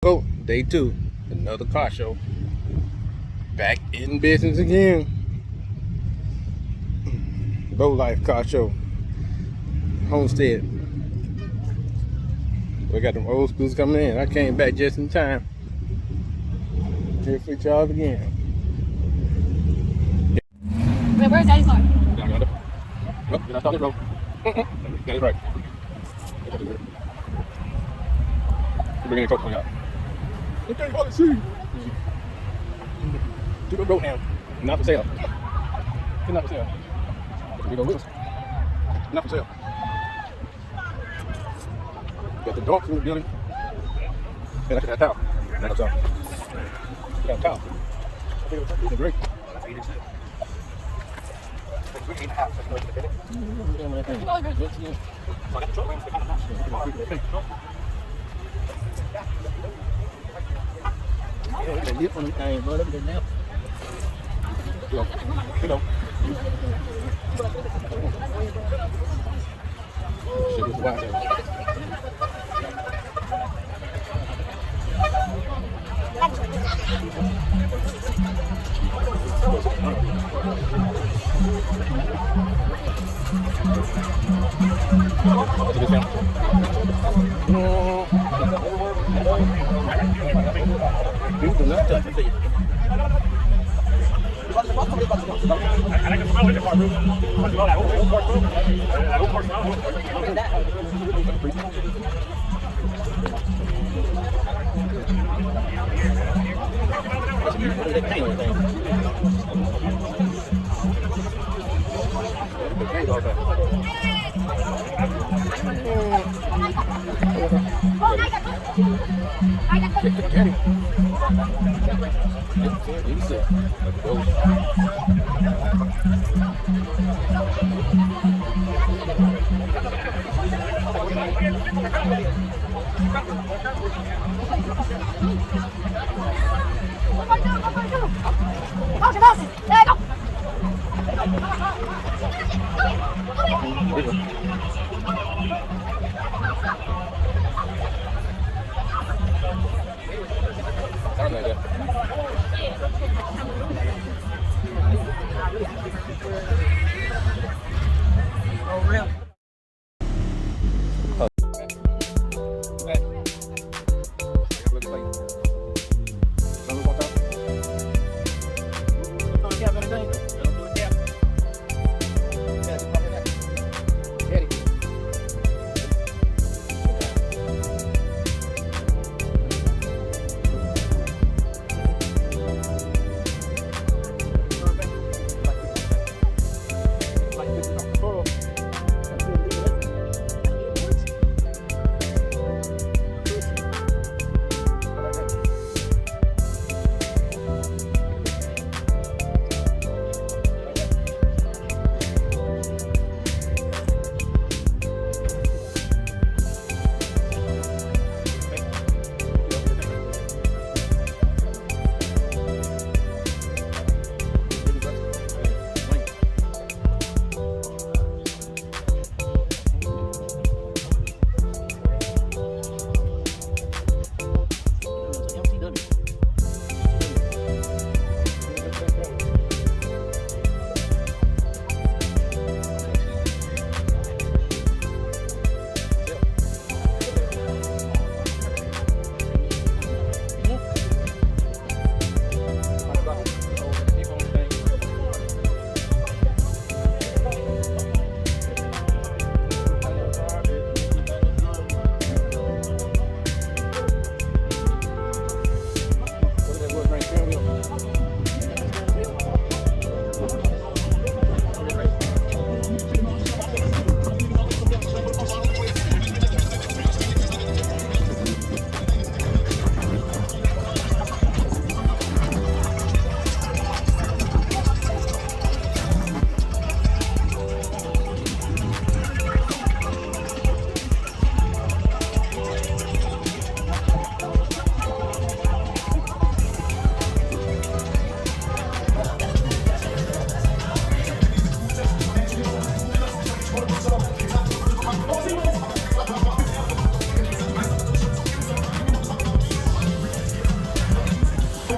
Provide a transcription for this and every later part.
Oh, day two, another car show. Back in business again. Lowlife car show. Homestead. We got them old schools coming in. I came back just in time. Here for y'all again. Wait, where's Daddy's car? Oh, did I start it wrong? Got it right. Bringing the coke out. Okay, you want to see. Took a road now. Not for sale. It's not for sale. We go with us. Not for sale. Got the dogs in the building. And I got that towel. That's all. Got a towel. It's great. Cái liếc con này vỡ nó lên nép. Được. Cái đâu? Sẽ được qua rồi.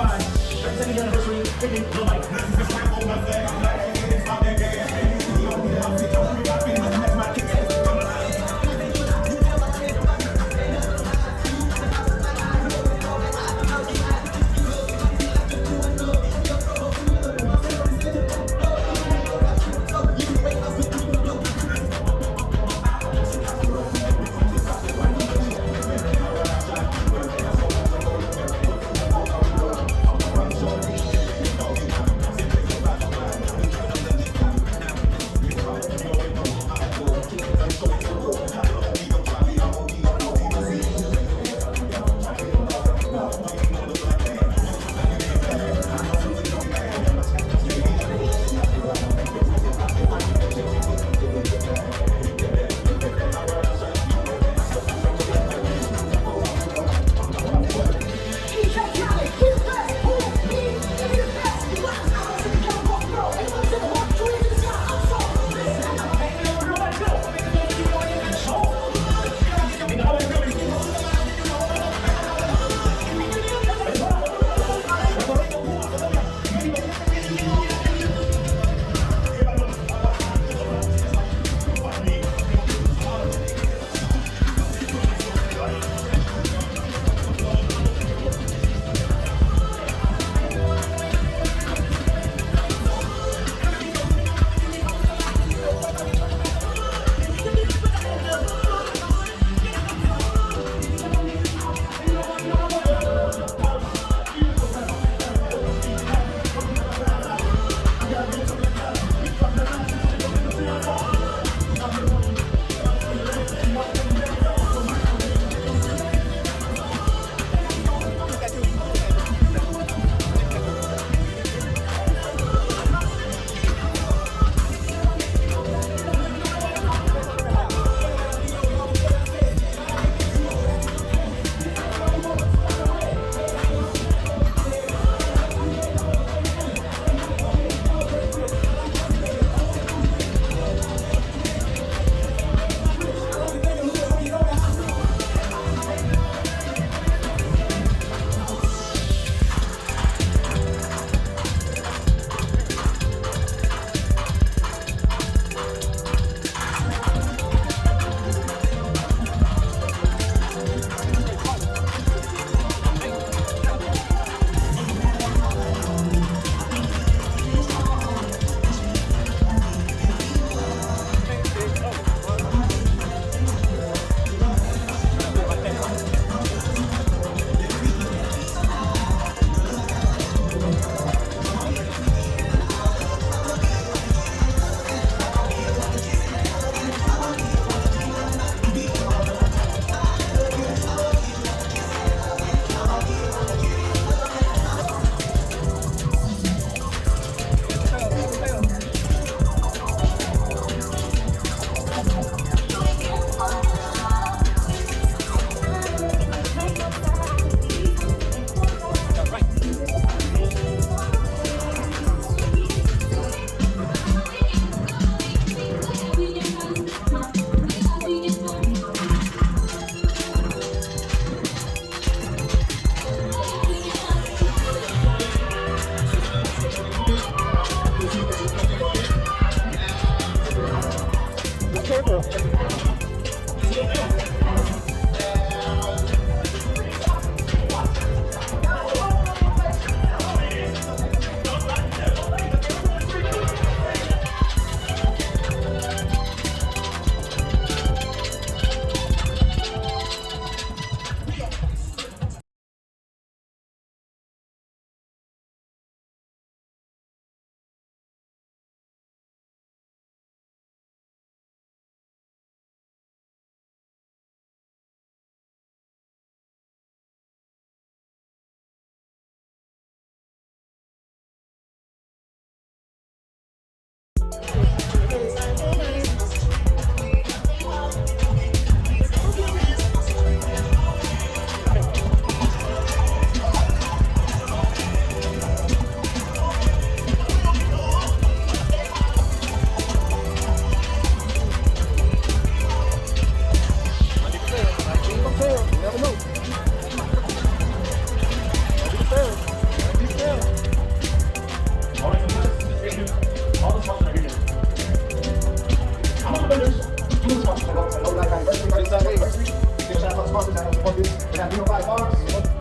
worldwide. 32nd anniversary, picking Lowlyfe.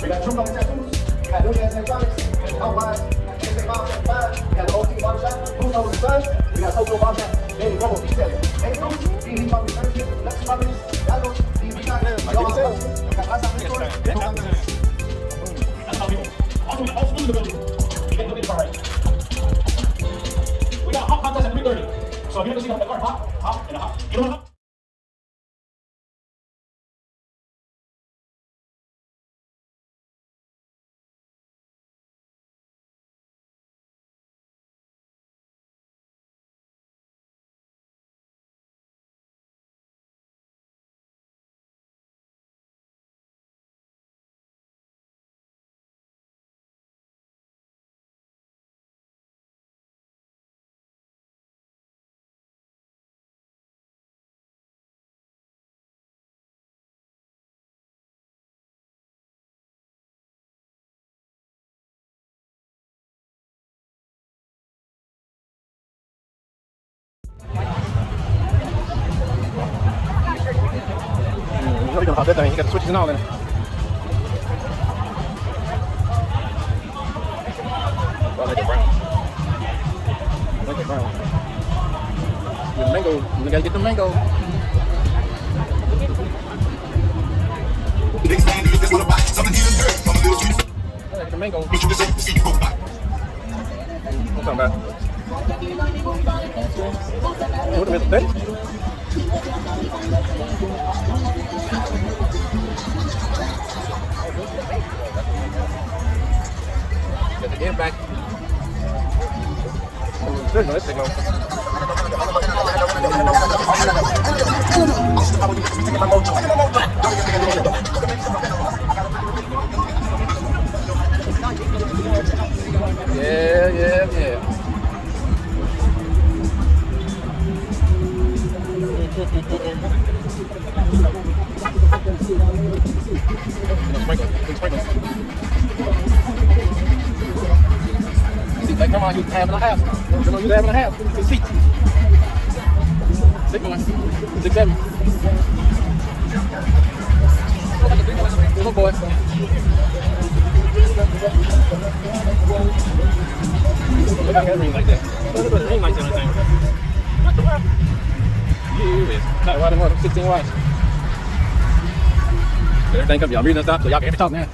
We got true color tattoos. We got new dance electronics. We got out wise. We got Miles 75. We got the OT barbershop. Blue Nose Sun. We got Tokyo barbershop. Baby Robo detailing. Baby Bruce. DD Barber Services. Lux Properties. Gallos. DD Contacts. We got Asa Mentors. That's how we move. Also in the building. We get the big part right. We got hop contest at 3:30. So if you ever see the card, hop, and a hop. You know what? He's really gonna pop that thing. He got the switches and all in it. I like it brown. I like it brown. Get the mango. We gotta get the mango. Next man, niggas just wanna buy something he done heard from a little street. I like the mango. What you just say? See you go by. What's talking about? What a mistake. Get the game back. Let's go. Yeah. Sprinkle. See, like grandma used to have in a house. Grandma used to have in a house. The seat. 6 1, 6 7. Little boy. Look at that ring like that. Look at the ring lights and everything. What the world? You is not riding more than 16 watts. Everything comes, y'all breathing and stop, so y'all can hear me talk now. Y'all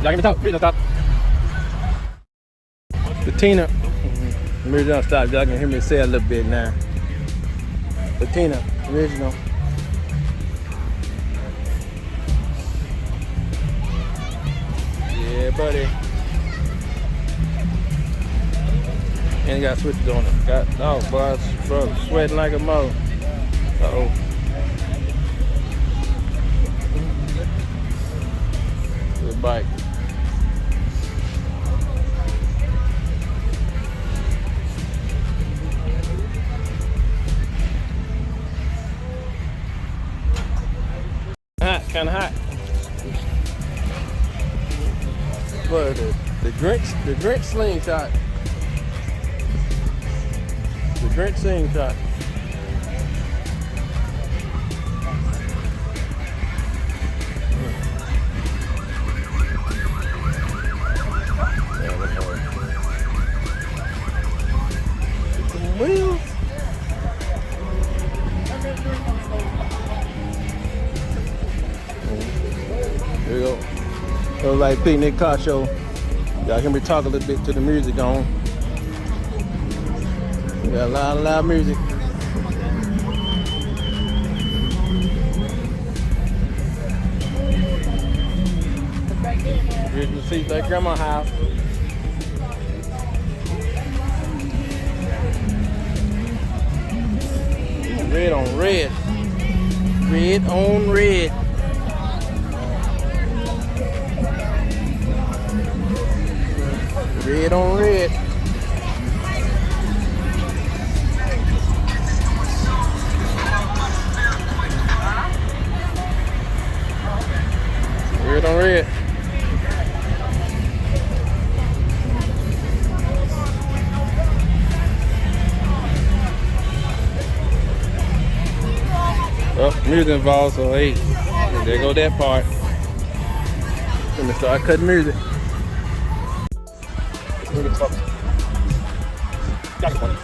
can hear me talk, breathing and stop. The Tina, original stop, y'all can hear me say a little bit now. The Tina, original. Yeah, buddy. And he got switches on it. Boy, bro, sweating like a mother. Uh-oh. Good bike. Kinda hot. But the Grinch slingshot. The Grinch slingshot. Wheels. Here we go. Lowlyfe Picnic Car Show. Y'all hear me talk a little bit to the music on. We got a lot of loud music. Here's the seat like grandma's house. Red on red. Red on red. Red on red. Red on red. Oh, music involved, so hey, there go that part. Let me start cutting music. Look at the folks. Got it, buddy.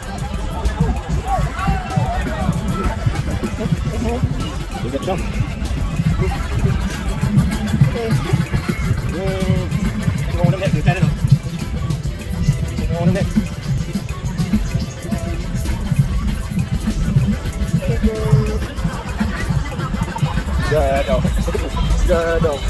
Look at jump. Go on them next, stand it up. Go on them next. Good dog. Good dog.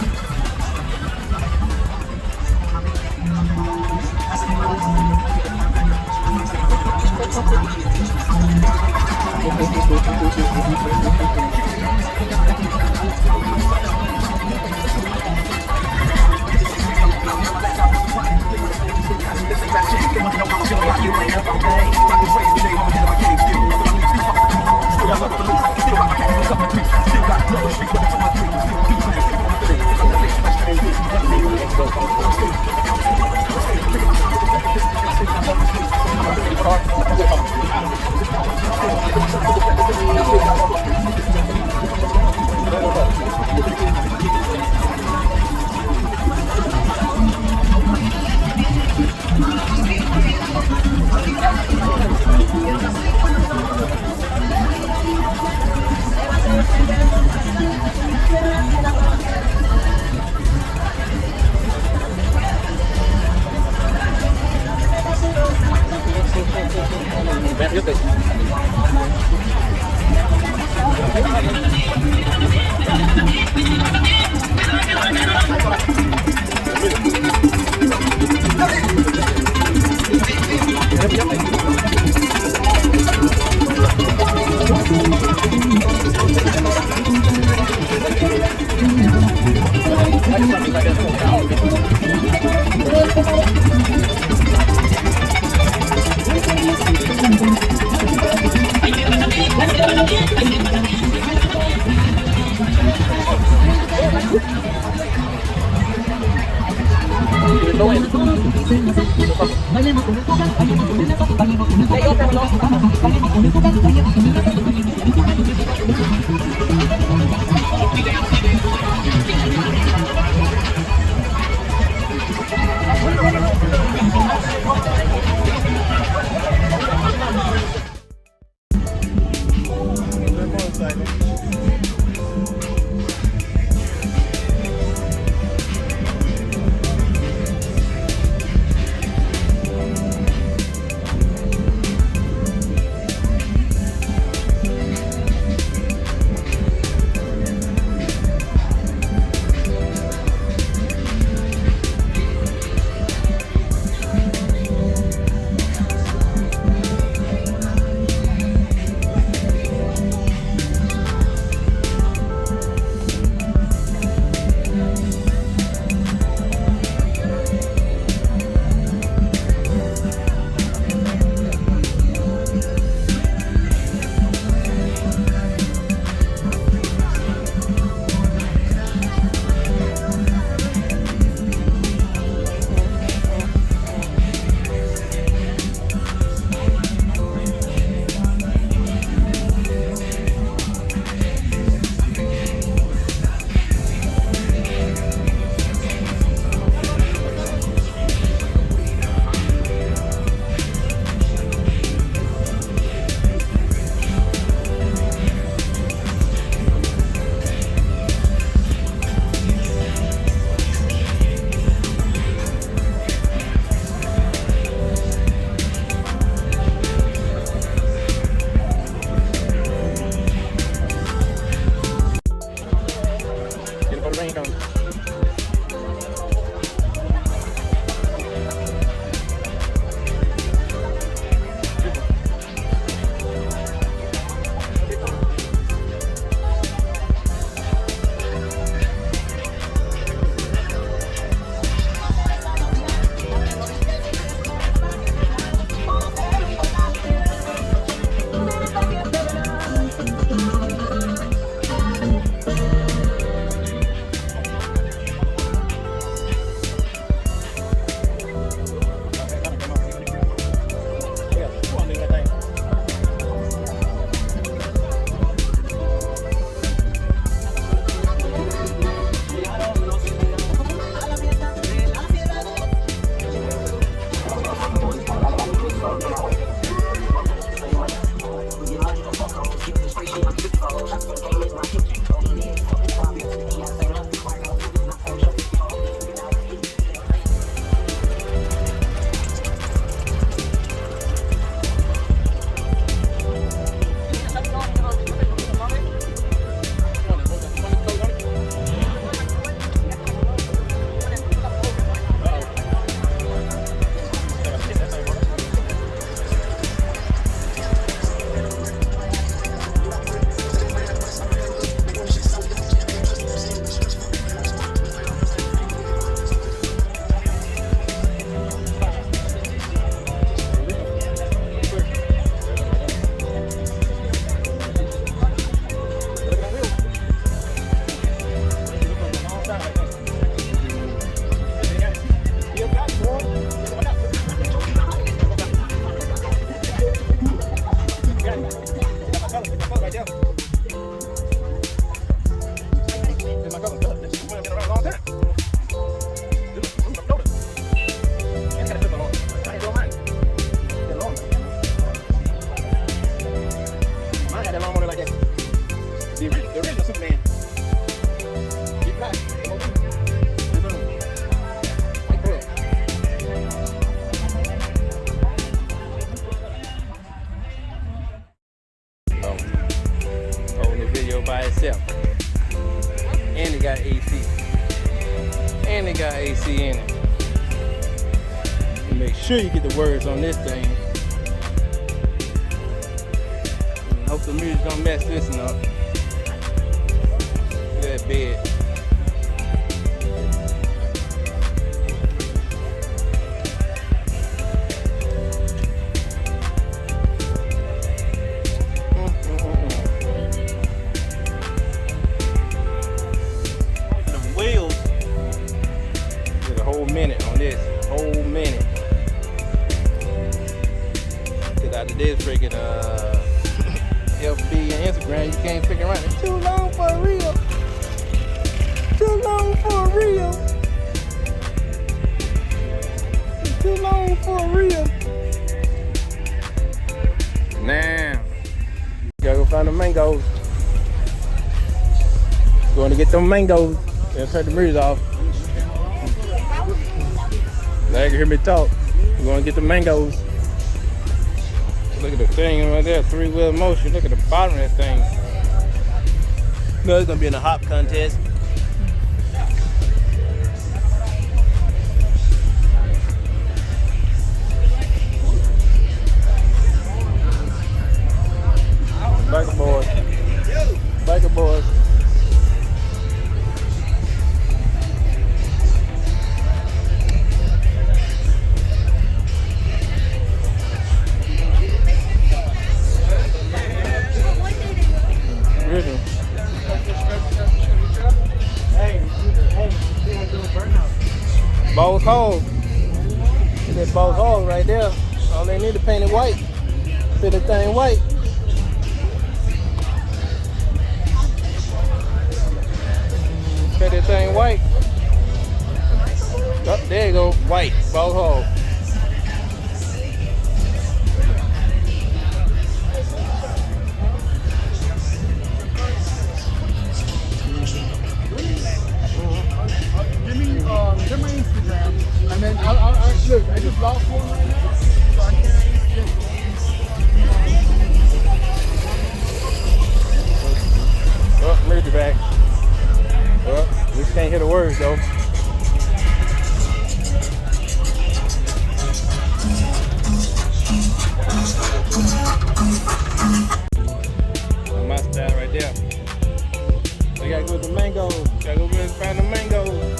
Make sure you get the words on this thing. And hope the music don't mess this one up. Look at that bed. The wheels. Get a whole minute on this. Whole minute. Cause out of this freaking FB and Instagram, you can't figure out. It's too long for a reel. Too long for a reel. It's too long for a reel. Now, gotta go find the mangoes. Going to get them mangoes. They'll turn the mirrors off. Now you can hear me talk. We're going to get the mangoes. Look at the thing right there, 3-wheel motion. Look at the bottom of that thing. No, it's going to be in a hop contest. Biker boys. Biker boys. Both holes. That both holes right there. All they need to paint it white. Fit the thing white. Fit that thing white. Oh, there you go. White. Both holes. Give me my Instagram, and then I'll look. I just lost one right now, so I can't. Oh, moved it back. Oh, we can't hear the words though. My style right there. We gotta go with the mangoes. Gotta go get and find the mangoes.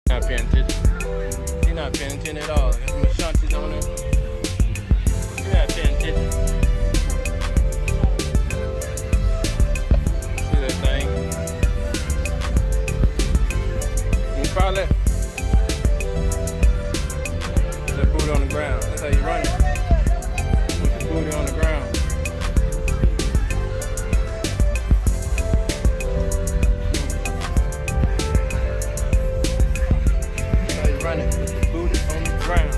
Not paying attention. He's not paying attention at all. There's some shanties on there. He's not paying attention. See that thing? You probably put that booty on the ground. That's how you run it. Put the booty on the ground. Run it with the booty on the ground.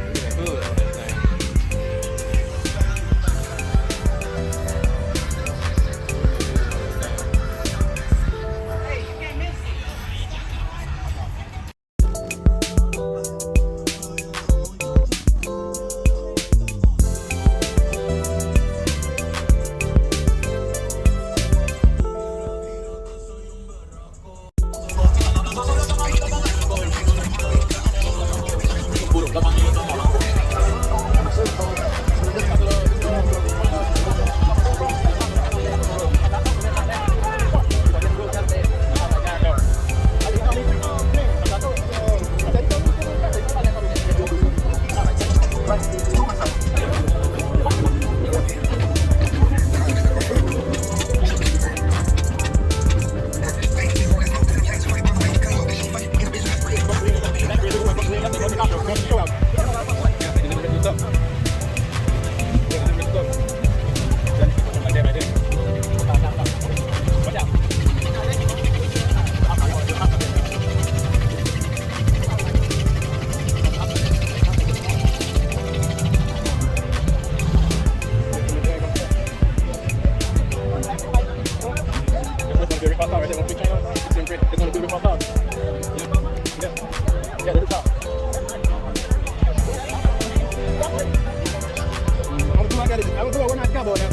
Look at that hood on this thing. do every 5 right there. One big chain on. It's gonna do every 5 Yeah, that's the top. I'm gonna do like that. I'm gonna do it. We're not cowboy now.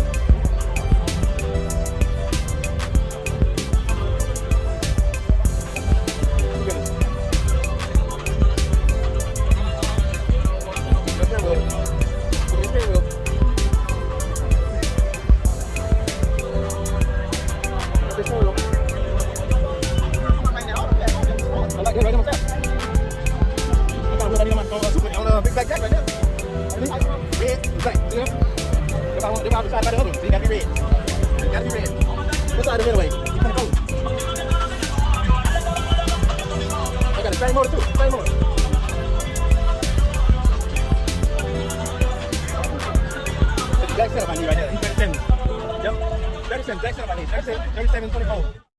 Big back jack right there. Red, black. You know? If I want to side by the other one, so you gotta be red. You gotta be red. What side of the middle way? Keep on going. I got the same motor too. Same motor. That's the black setup I need right there. 37. Yep. 37. Black setup I need. 37, 24.